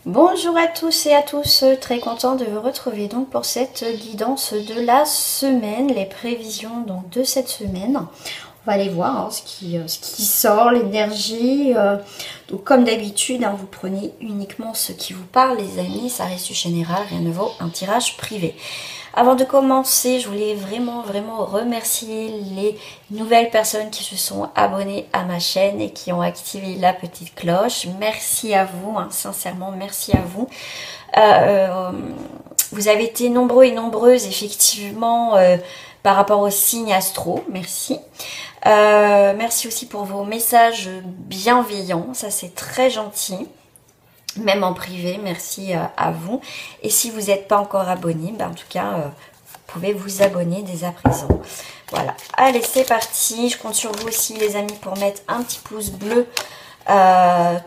Bonjour à tous et à tous, très content de vous retrouver donc pour cette guidance de la semaine, les prévisions donc de cette semaine. On va aller voir hein, ce qui sort, l'énergie. Donc comme d'habitude, hein, vous prenez uniquement ce qui vous parle les amis, ça reste du général, rien ne vaut un tirage privé. Avant de commencer, je voulais vraiment remercier les nouvelles personnes qui se sont abonnées à ma chaîne et qui ont activé la petite cloche. Merci à vous, hein, sincèrement, merci à vous. Vous avez été nombreux et nombreuses, effectivement, par rapport au signe astro. Merci. Merci aussi pour vos messages bienveillants, ça c'est très gentil. Même en privé, merci à vous. Et si vous n'êtes pas encore abonné, ben en tout cas, vous pouvez vous abonner dès à présent. Voilà, allez, c'est parti. Je compte sur vous aussi, les amis, pour mettre un petit pouce bleu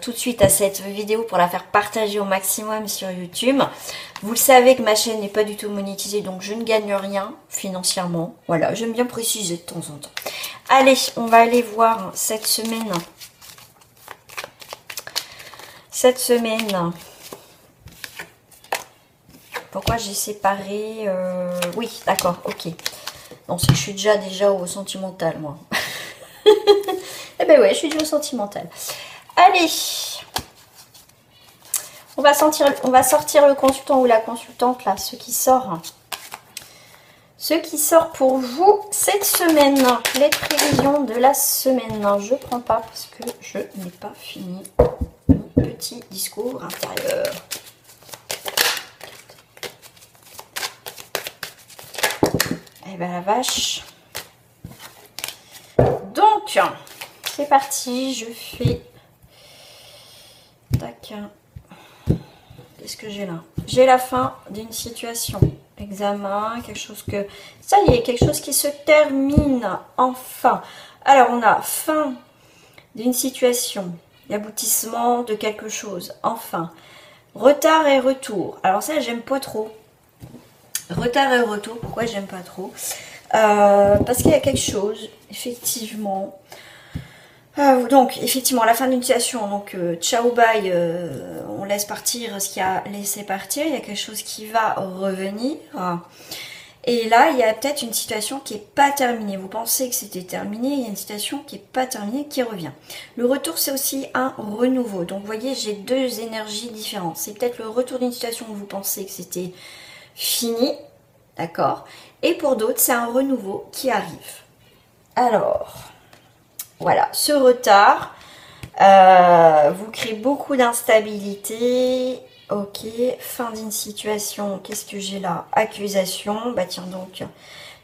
tout de suite à cette vidéo pour la faire partager au maximum sur YouTube. Vous le savez que ma chaîne n'est pas du tout monétisée, donc je ne gagne rien financièrement. Voilà, j'aime bien préciser de temps en temps. Allez, on va aller voir cette semaine. Pourquoi j'ai séparé oui, d'accord, ok. Non, c'est que je suis déjà au sentimental, moi. Eh ben ouais, je suis déjà au sentimental. Allez, on va sortir le consultant ou la consultante, là, ce qui sort. Ce qui sort pour vous cette semaine. Les prévisions de la semaine. Je prends pas parce que je n'ai pas fini mon petit discours intérieur. Eh ben la vache. Donc, c'est parti. Je fais... Tac. Qu'est-ce que j'ai là? J'ai la fin d'une situation. Examen, quelque chose que... Ça y est, quelque chose qui se termine. Enfin. Alors, on a fin d'une situation. L'aboutissement de quelque chose. Enfin. Retard et retour. Alors ça, j'aime pas trop. Retard et retour, pourquoi j'aime pas trop parce qu'il y a quelque chose, effectivement. Donc, effectivement, la fin d'une situation, donc ciao, bye, on laisse partir ce qu'il y a laissé partir, il y a quelque chose qui va revenir. Et là, il y a peut-être une situation qui n'est pas terminée. Vous pensez que c'était terminé, il y a une situation qui n'est pas terminée, qui revient. Le retour, c'est aussi un renouveau. Donc, vous voyez, j'ai deux énergies différentes. C'est peut-être le retour d'une situation où vous pensez que c'était fini, d'accord? Et pour d'autres, c'est un renouveau qui arrive. Alors, voilà, ce retard vous crée beaucoup d'instabilité. Ok, fin d'une situation, qu'est-ce que j'ai là? Accusation, bah tiens donc.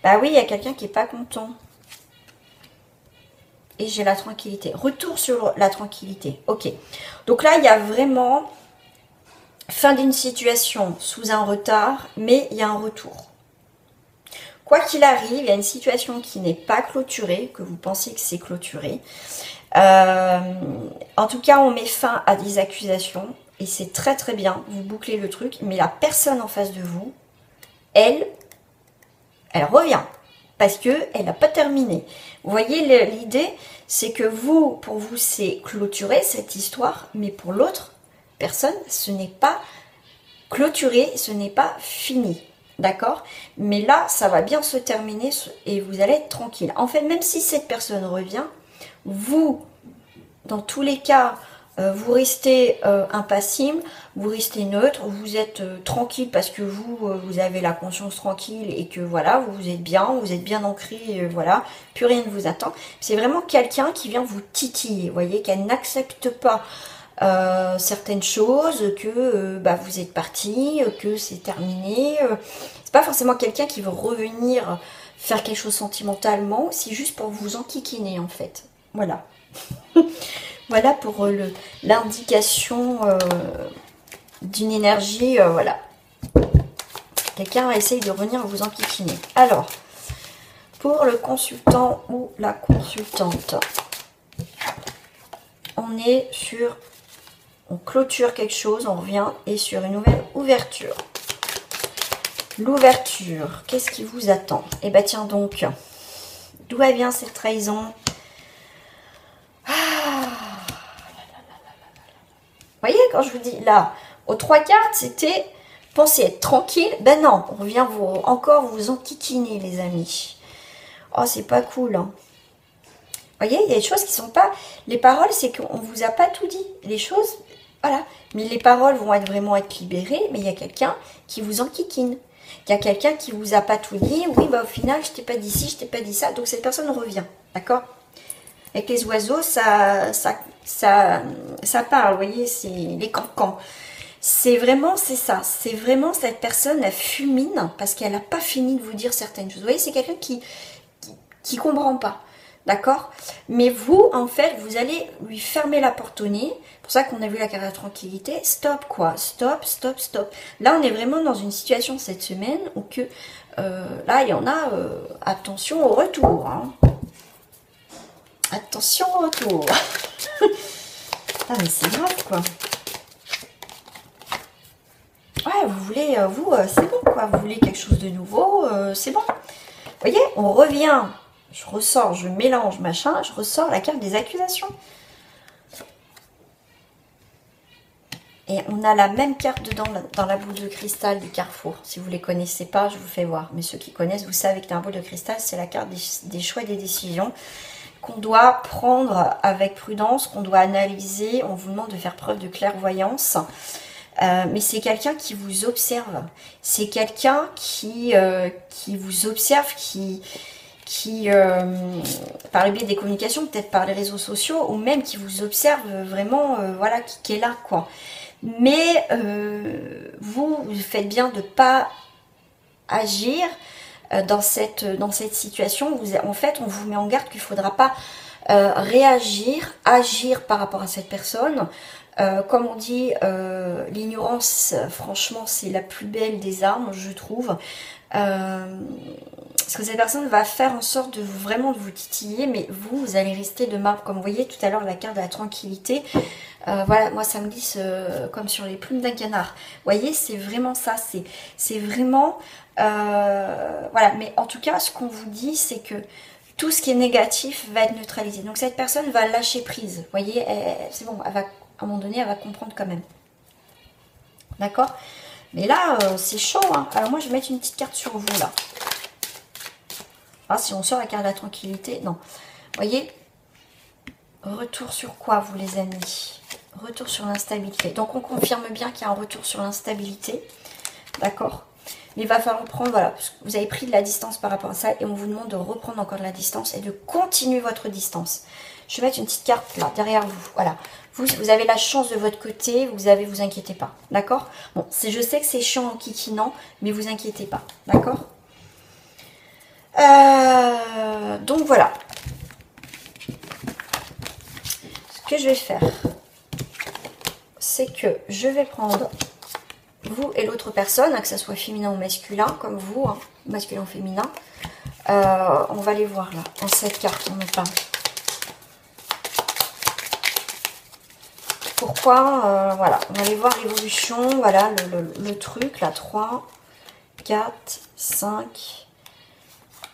Bah oui, il y a quelqu'un qui n'est pas content. Et j'ai la tranquillité. Retour sur la tranquillité. Ok, donc là, il y a vraiment fin d'une situation sous un retard, mais il y a un retour. Quoi qu'il arrive, il y a une situation qui n'est pas clôturée, que vous pensez que c'est clôturé. En tout cas, on met fin à des accusations et c'est très très bien, vous bouclez le truc, mais la personne en face de vous, elle revient parce qu'elle n'a pas terminé. Vous voyez, l'idée, c'est que vous, pour vous, c'est clôturé cette histoire, mais pour l'autre personne, ce n'est pas clôturé, ce n'est pas fini. D'accord? Mais là, ça va bien se terminer et vous allez être tranquille. En fait, même si cette personne revient, vous, dans tous les cas, vous restez impassible, vous restez neutre, vous êtes tranquille parce que vous avez la conscience tranquille et que voilà, vous êtes bien ancré, voilà, plus rien ne vous attend. C'est vraiment quelqu'un qui vient vous titiller, vous voyez, qu'elle n'accepte pas certaines choses, que bah, vous êtes parti, que c'est terminé. C'est pas forcément quelqu'un qui veut revenir faire quelque chose sentimentalement, c'est juste pour vous enquiquiner en fait. Voilà. Voilà pour l'indication d'une énergie, voilà. Quelqu'un essaye de revenir vous enquiquiner. Alors, pour le consultant ou la consultante, on est sur... On clôture quelque chose, on revient et sur une nouvelle ouverture. L'ouverture, qu'est-ce qui vous attend? Eh bien tiens donc, d'où elle vient cette trahison? Vous voyez, quand je vous dis là, Aux 3 cartes, c'était pensez être tranquille. Ben non, on revient encore vous enquiquiner, les amis. Oh, c'est pas cool. Hein. Vous voyez, il y a des choses qui sont pas... Les paroles, c'est qu'on vous a pas tout dit. Les choses, voilà. Mais les paroles vont vraiment être libérées, mais il y a quelqu'un qui vous enquiquine. Il y a quelqu'un qui vous a pas tout dit. Oui, bah au final, je t'ai pas dit ci, je t'ai pas dit ça. Donc cette personne revient. D'accord? Avec les oiseaux, ça parle. Vous voyez, c'est les cancans. C'est vraiment, c'est ça. C'est vraiment cette personne, elle fulmine parce qu'elle n'a pas fini de vous dire certaines choses. Vous voyez, c'est quelqu'un qui comprend pas. D'accord? Mais vous, en fait, vous allez lui fermer la porte au nez. C'est pour ça qu'on a vu la carte de la tranquillité. Stop, quoi. Stop, stop, stop. Là, on est vraiment dans une situation cette semaine où que... là, il y en a... attention au retour. Hein. Attention au retour. Ah, mais c'est grave, quoi. Ouais, vous voulez... c'est bon, quoi. Vous voulez quelque chose de nouveau, c'est bon. Vous voyez, on revient... Je ressors, je mélange, machin, je ressors la carte des accusations. Et on a la même carte dedans, dans la boule de cristal du carrefour. Si vous ne les connaissez pas, je vous fais voir. Mais ceux qui connaissent, vous savez que dans la boule de cristal, c'est la carte des choix et des décisions qu'on doit prendre avec prudence, qu'on doit analyser. On vous demande de faire preuve de clairvoyance. Mais c'est quelqu'un qui vous observe. C'est quelqu'un qui vous observe, qui par le biais des communications, peut-être par les réseaux sociaux, ou même qui vous observe vraiment, voilà, qui est là, quoi. Mais vous faites bien de ne pas agir dans cette situation. En fait, on vous met en garde qu'il ne faudra pas réagir, agir par rapport à cette personne. Comme on dit, l'ignorance, franchement, c'est la plus belle des armes, je trouve. Parce que cette personne va faire en sorte de vraiment de vous titiller, mais vous allez rester de marbre. Comme vous voyez tout à l'heure, la carte de la tranquillité. Voilà, moi ça me glisse comme sur les plumes d'un canard. Vous voyez, c'est vraiment ça. C'est vraiment... voilà, mais en tout cas, ce qu'on vous dit, c'est que tout ce qui est négatif va être neutralisé. Donc cette personne va lâcher prise. Vous voyez, c'est bon, elle va, à un moment donné, elle va comprendre quand même. D'accord? Mais là, c'est chaud. Hein. Alors moi, je vais mettre une petite carte sur vous, là. Ah, si on sort la carte de la tranquillité, non. Vous voyez, retour sur quoi, vous, les amis? Retour sur l'instabilité. Donc, on confirme bien qu'il y a un retour sur l'instabilité. D'accord? Mais il va falloir reprendre, voilà, parce que vous avez pris de la distance par rapport à ça, et on vous demande de reprendre encore de la distance et de continuer votre distance. Je vais mettre une petite carte là, derrière vous. Voilà. Vous avez la chance de votre côté, vous inquiétez pas. D'accord? Bon, je sais que c'est chiant en kikinant, mais vous inquiétez pas. D'accord? Donc voilà. Ce que je vais faire, c'est que je vais prendre vous et l'autre personne, que ce soit féminin ou masculin, comme vous, hein, masculin ou féminin. On va les voir là, en cette carte, on me parle. Pourquoi voilà, on va aller voir l'évolution, voilà, le truc, là, 3, 4, 5,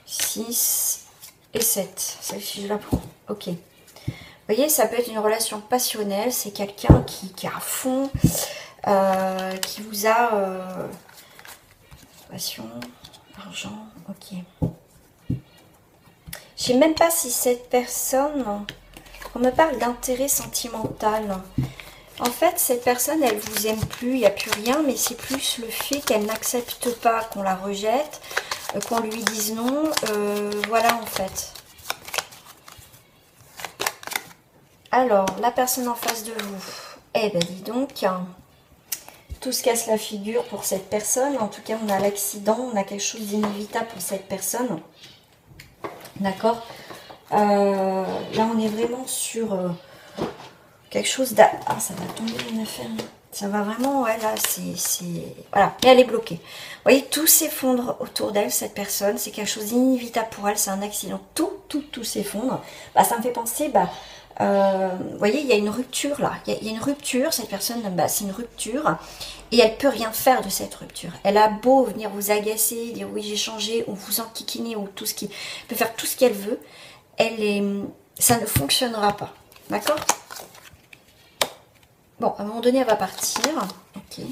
6 et 7. Celle-ci, je la prends. Ok. Vous voyez, ça peut être une relation passionnelle. C'est quelqu'un qui est à fond, qui vous a... passion, argent, ok. Je sais même pas si cette personne... On me parle d'intérêt sentimental. En fait, cette personne, elle vous aime plus, il n'y a plus rien, mais c'est plus le fait qu'elle n'accepte pas, qu'on la rejette, qu'on lui dise non. Voilà, en fait. Alors, la personne en face de vous, eh ben dis donc, hein, tout se casse la figure pour cette personne. En tout cas, on a l'accident, on a quelque chose d'inévitable pour cette personne. D'accord? Là, on est vraiment sur quelque chose d'... Ah, ça va tomber une affaire. Ça va vraiment, ouais, là, c'est... Voilà, et elle est bloquée. Vous voyez, tout s'effondre autour d'elle, cette personne. C'est quelque chose d'inévitable pour elle, c'est un accident. Tout s'effondre. Bah, ça me fait penser, bah... vous voyez, il y a une rupture là. Il y a une rupture, cette personne, bah, c'est une rupture. Et elle peut rien faire de cette rupture. Elle a beau venir vous agacer, dire oui, j'ai changé, ou vous enquiquiner, ou tout ce qui... Elle peut faire tout ce qu'elle veut. Ça ne fonctionnera pas. D'accord? Bon, à un moment donné, elle va partir. Ok. Ok.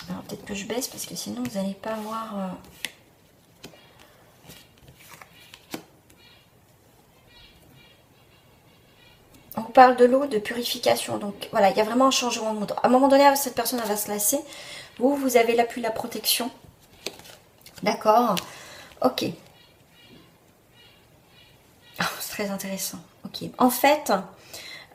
Alors peut-être que je baisse parce que sinon vous n'allez pas voir... On parle de l'eau, de purification. Donc voilà, il y a vraiment un changement de mode. À un moment donné, cette personne elle va se lasser. Vous avez l'appui, la protection. D'accord. Ok. Oh, c'est très intéressant. Ok. En fait,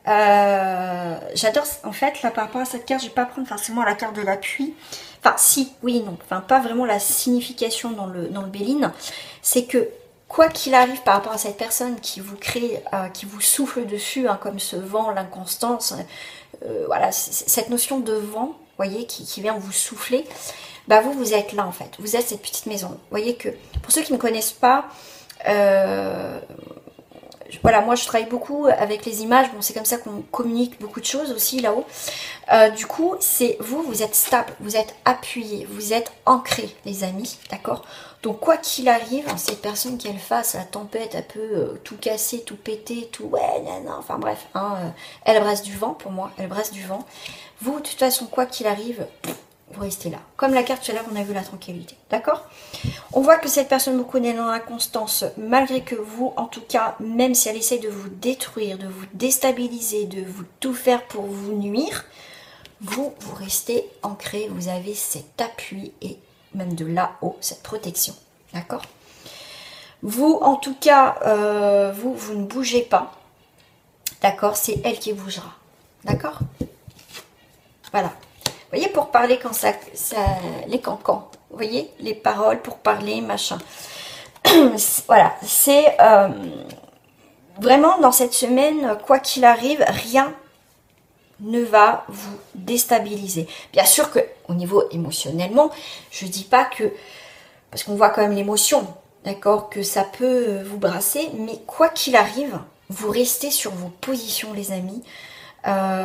j'adore. En fait, là, par rapport à cette carte, je ne vais pas prendre forcément la carte de l'appui. Enfin, si, oui, non. Enfin, pas vraiment la signification dans le Béline. C'est que, quoi qu'il arrive par rapport à cette personne qui vous crée, qui vous souffle dessus, hein, comme ce vent, l'inconstance, voilà, cette notion de vent, vous voyez, qui vient vous souffler, bah vous êtes là en fait. Vous êtes cette petite maison. Vous voyez que, pour ceux qui ne me connaissent pas, voilà, moi je travaille beaucoup avec les images, bon c'est comme ça qu'on communique beaucoup de choses aussi là-haut. Du coup, c'est vous êtes stable, vous êtes appuyé, vous êtes ancré les amis, d'accord? Donc quoi qu'il arrive, cette personne qu'elle fasse la tempête, elle peut tout casser, tout péter, tout ouais, non, enfin bref, hein, elle brasse du vent pour moi, elle brasse du vent. Vous, de toute façon, quoi qu'il arrive, vous restez là. Comme la carte tout à l'heure, on a vu la tranquillité, d'accord? On voit que cette personne vous connaît dans l'inconstance, malgré que vous, en tout cas, même si elle essaie de vous détruire, de vous déstabiliser, de vous tout faire pour vous nuire, vous restez ancré, vous avez cet appui et même de là-haut, cette protection, d'accord? Vous, en tout cas, vous ne bougez pas, d'accord? C'est elle qui bougera, d'accord? Voilà. Vous voyez, pour parler quand ça les cancans, vous voyez, les paroles pour parler, machin. Voilà, c'est vraiment dans cette semaine, quoi qu'il arrive, rien ne va vous déstabiliser. Bien sûr que au niveau émotionnellement, je dis pas que, parce qu'on voit quand même l'émotion, d'accord, que ça peut vous brasser, mais quoi qu'il arrive, vous restez sur vos positions les amis.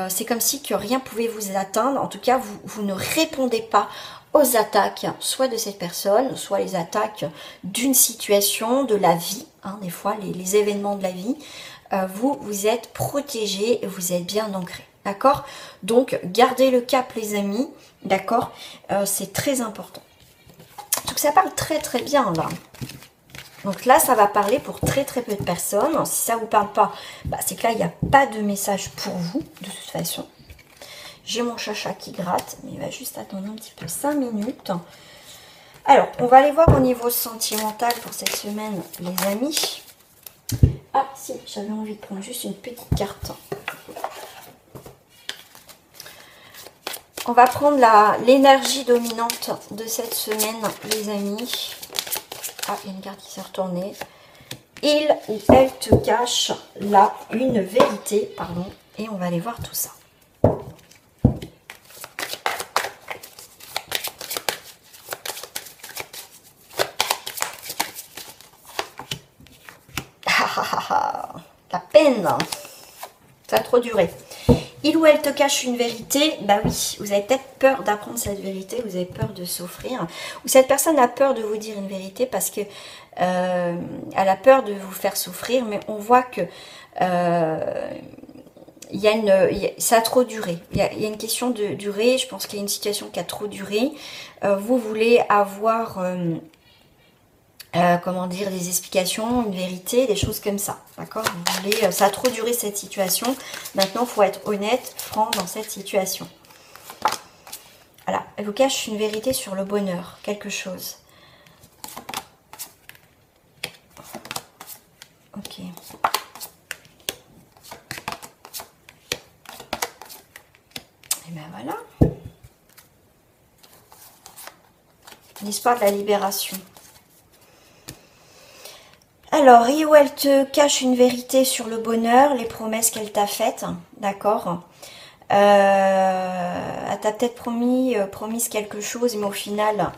C'est comme si que rien pouvait vous atteindre. En tout cas, vous ne répondez pas aux attaques, soit de cette personne, soit les attaques d'une situation, de la vie, hein, des fois les événements de la vie. Vous êtes protégés et vous êtes bien ancrés. D'accord? Donc, gardez le cap les amis. D'accord? C'est très important. Donc, ça parle très très bien là. Donc là, ça va parler pour très très peu de personnes. Si ça ne vous parle pas, bah, c'est que là, il n'y a pas de message pour vous, de toute façon. J'ai mon chacha qui gratte, mais il va juste attendre un petit peu 5 minutes. Alors, on va aller voir au niveau sentimental pour cette semaine, les amis. Ah, si, j'avais envie de prendre juste une petite carte. On va prendre l'énergie dominante de cette semaine, les amis. Ah, il y a une carte qui s'est retournée. Il ou elle te cache là une vérité, pardon, et on va aller voir tout ça. La peine, ça a trop duré. Il ou elle te cache une vérité, bah oui, vous avez peut-être peur d'apprendre cette vérité, vous avez peur de souffrir, ou cette personne a peur de vous dire une vérité parce que elle a peur de vous faire souffrir, mais on voit que ça a trop duré. Il y a une question de durée, je pense qu'il y a une situation qui a trop duré. Vous voulez avoir... comment dire, des explications, une vérité, des choses comme ça, d'accord? Vous voulez, ça a trop duré cette situation, maintenant il faut être honnête, franc dans cette situation. Voilà, elle vous cache une vérité sur le bonheur, quelque chose. Ok. Et ben voilà. L'histoire de la libération. Alors, et où elle te cache une vérité sur le bonheur, les promesses qu'elle t'a faites, d'accord? Elle t'a peut-être promise quelque chose, mais au final,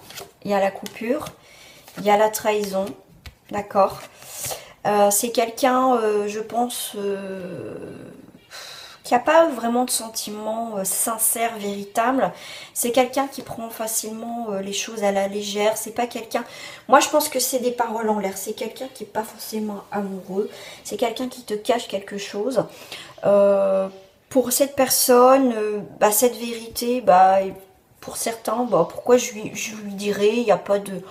il y a la coupure, il y a la trahison, d'accord? C'est quelqu'un, je pense, qui n'a pas vraiment de sentiments sincères, véritables. C'est quelqu'un qui prend facilement les choses à la légère. C'est pas quelqu'un... Moi, je pense que c'est des paroles en l'air. C'est quelqu'un qui n'est pas forcément amoureux. C'est quelqu'un qui te cache quelque chose. pour cette personne, cette vérité, pour certains, pourquoi je lui dirais, il n'y a pas de...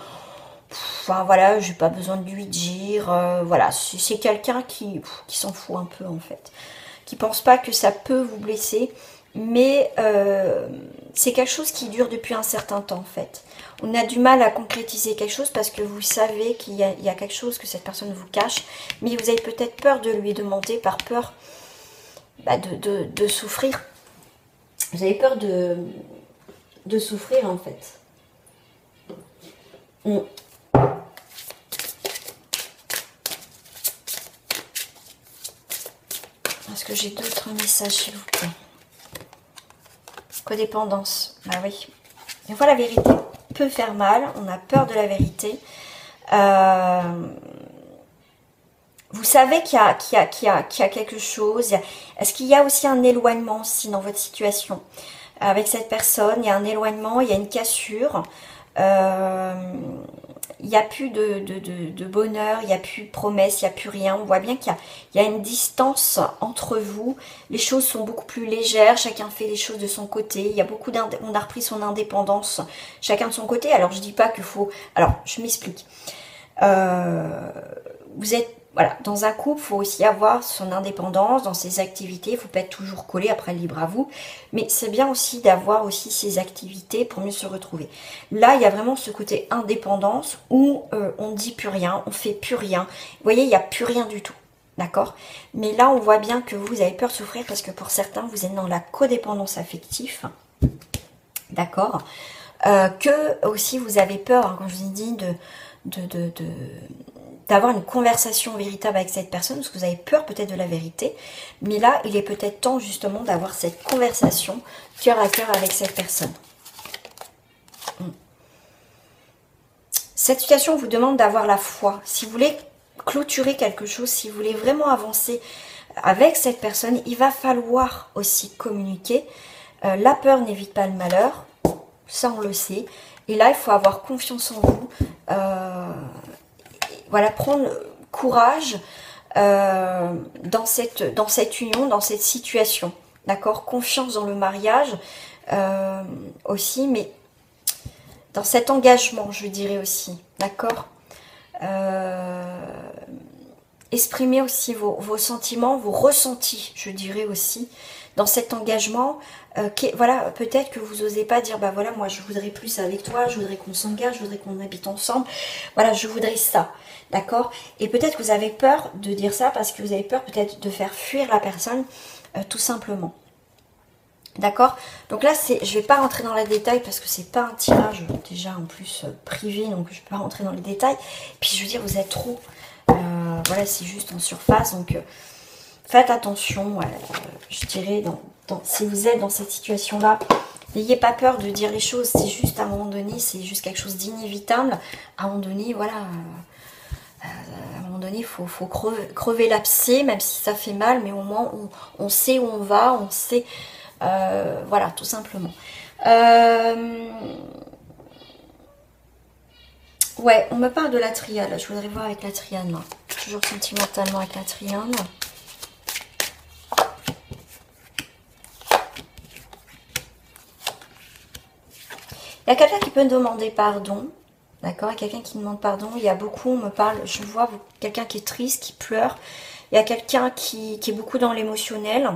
Enfin voilà, j'ai pas besoin de lui dire. Voilà, c'est quelqu'un qui s'en fout un peu en fait. Qui pense pas que ça peut vous blesser. Mais c'est quelque chose qui dure depuis un certain temps en fait. On a du mal à concrétiser quelque chose parce que vous savez qu'il y a quelque chose que cette personne vous cache. Mais vous avez peut-être peur de lui demander par peur de souffrir. Vous avez peur de souffrir en fait. Est-ce que j'ai d'autres messages s'il vous plaît? Codépendance, oui. Des fois la vérité peut faire mal, on a peur de la vérité. Vous savez qu'il y a quelque chose. Est-ce qu'il y a aussi un éloignement aussi dans votre situation? Avec cette personne, il y a un éloignement, il y a une cassure. Il n'y a plus de bonheur, il n'y a plus de promesses, il n'y a plus rien. On voit bien qu'il y a une distance entre vous. Les choses sont beaucoup plus légères, chacun fait les choses de son côté. Il y a beaucoup on a repris son indépendance, chacun de son côté. Alors je dis pas qu'il faut... Alors je m'explique. Vous êtes... Voilà, dans un couple, il faut aussi avoir son indépendance dans ses activités. Il ne faut pas être toujours collé, après libre à vous. Mais c'est bien aussi d'avoir aussi ses activités pour mieux se retrouver. Là, il y a vraiment ce côté indépendance où on ne dit plus rien, on ne fait plus rien. Vous voyez, il n'y a plus rien du tout. D'accord? Mais là, on voit bien que vous avez peur de souffrir parce que pour certains, vous êtes dans la codépendance affective. D'accord? Que aussi, vous avez peur, hein, comme je vous ai dit, d'avoir une conversation véritable avec cette personne, parce que vous avez peur peut-être de la vérité, mais là, il est peut-être temps justement d'avoir cette conversation cœur à cœur avec cette personne. Cette situation vous demande d'avoir la foi. Si vous voulez clôturer quelque chose, si vous voulez vraiment avancer avec cette personne, il va falloir aussi communiquer. La peur n'évite pas le malheur, ça on le sait, et là, il faut avoir confiance en vous. Voilà, prendre courage dans cette union, dans cette situation. D'accord? Confiance dans le mariage aussi, mais dans cet engagement, je dirais aussi. D'accord? Exprimez aussi vos sentiments, vos ressentis, je dirais aussi, dans cet engagement. Voilà, peut-être que vous n'osez pas dire, voilà, moi je voudrais plus avec toi, je voudrais qu'on s'engage, je voudrais qu'on habite ensemble, voilà, je voudrais ça, d'accord? Et peut-être que vous avez peur de dire ça parce que vous avez peur peut-être de faire fuir la personne, tout simplement. D'accord? Donc là, je ne vais pas rentrer dans les détails parce que c'est pas un tirage déjà en plus privé, donc je ne peux pas rentrer dans les détails. Puis je veux dire, vous êtes trop, voilà, c'est juste en surface, donc faites attention, je dirais, si vous êtes dans cette situation-là, n'ayez pas peur de dire les choses, c'est juste à un moment donné, c'est juste quelque chose d'inévitable. À un moment donné, voilà, à un moment donné, il faut crever l'abcès, même si ça fait mal, mais au moins on sait où on va, on sait, voilà, tout simplement. Ouais, on me parle de la triade, je voudrais voir avec la triade, moi. Toujours sentimentalement avec la triade. Il y a quelqu'un qui peut demander pardon, d'accord? Il y a quelqu'un qui demande pardon. Il y a beaucoup, on me parle, je vois quelqu'un qui est triste, qui pleure. Il y a quelqu'un qui est beaucoup dans l'émotionnel,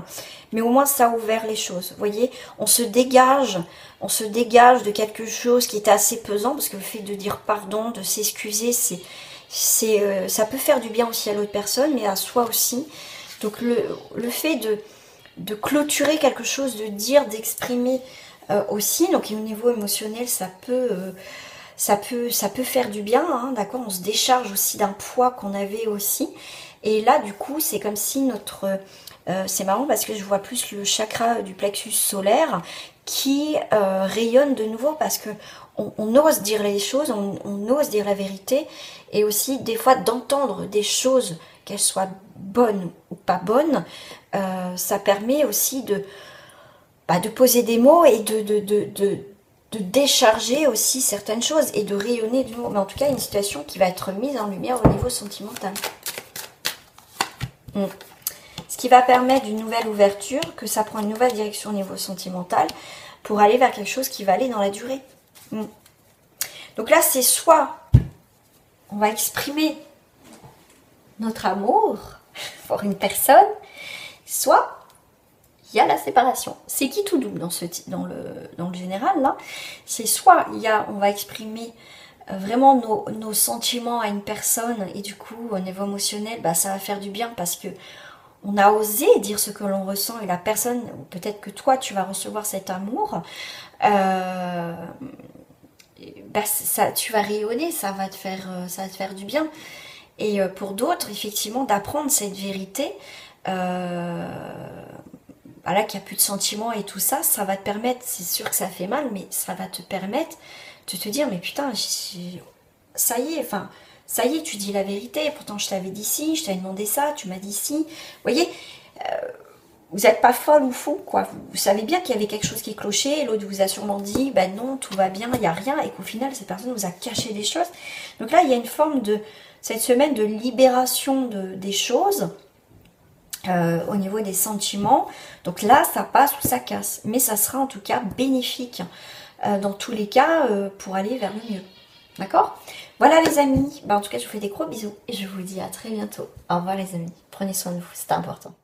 mais au moins ça a ouvert les choses. Vous voyez, on se dégage de quelque chose qui était assez pesant, parce que le fait de dire pardon, de s'excuser, ça peut faire du bien aussi à l'autre personne, mais à soi aussi. Donc le fait de clôturer quelque chose, de dire, d'exprimer aussi, donc au niveau émotionnel, ça peut faire du bien, hein, d'accord? On se décharge aussi d'un poids qu'on avait aussi. Et là, du coup, c'est comme si c'est marrant parce que je vois plus le chakra du plexus solaire qui rayonne de nouveau parce que on ose dire les choses, on ose dire la vérité. Et aussi, des fois, d'entendre des choses, qu'elles soient bonnes ou pas bonnes, ça permet aussi de poser des mots et de décharger aussi certaines choses et de rayonner de nouveau. Mais en tout cas, une situation qui va être mise en lumière au niveau sentimental. Ce qui va permettre une nouvelle ouverture, que ça prend une nouvelle direction au niveau sentimental pour aller vers quelque chose qui va aller dans la durée. Donc là, c'est soit on va exprimer notre amour pour une personne, soit il y a la séparation. C'est qui tout double dans le général là? C'est soit on va exprimer vraiment nos sentiments à une personne et du coup au niveau émotionnel, bah, ça va faire du bien parce que on a osé dire ce que l'on ressent et la personne, ou peut-être que toi tu vas recevoir cet amour, bah, tu vas rayonner, ça va te faire du bien. Et pour d'autres, effectivement, d'apprendre cette vérité, voilà, qu'il n'y a plus de sentiments et tout ça, ça va te permettre, c'est sûr que ça fait mal, mais ça va te permettre de te dire, mais putain, ça y est, enfin, ça y est, tu dis la vérité, pourtant je t'avais dit ci, je t'avais demandé ça, tu m'as dit ci. Vous voyez, vous n'êtes pas folle ou fou, quoi. Vous savez bien qu'il y avait quelque chose qui clochait, et l'autre vous a sûrement dit, ben non, tout va bien, il n'y a rien, et qu'au final, cette personne vous a caché des choses. Donc là, il y a une forme de, cette semaine, de libération des choses, au niveau des sentiments. Donc là, ça passe ou ça casse. Mais ça sera en tout cas bénéfique, dans tous les cas, pour aller vers le mieux. D'accord? Voilà les amis. Ben, en tout cas, je vous fais des gros bisous, et je vous dis à très bientôt. Au revoir les amis. Prenez soin de vous, c'est important.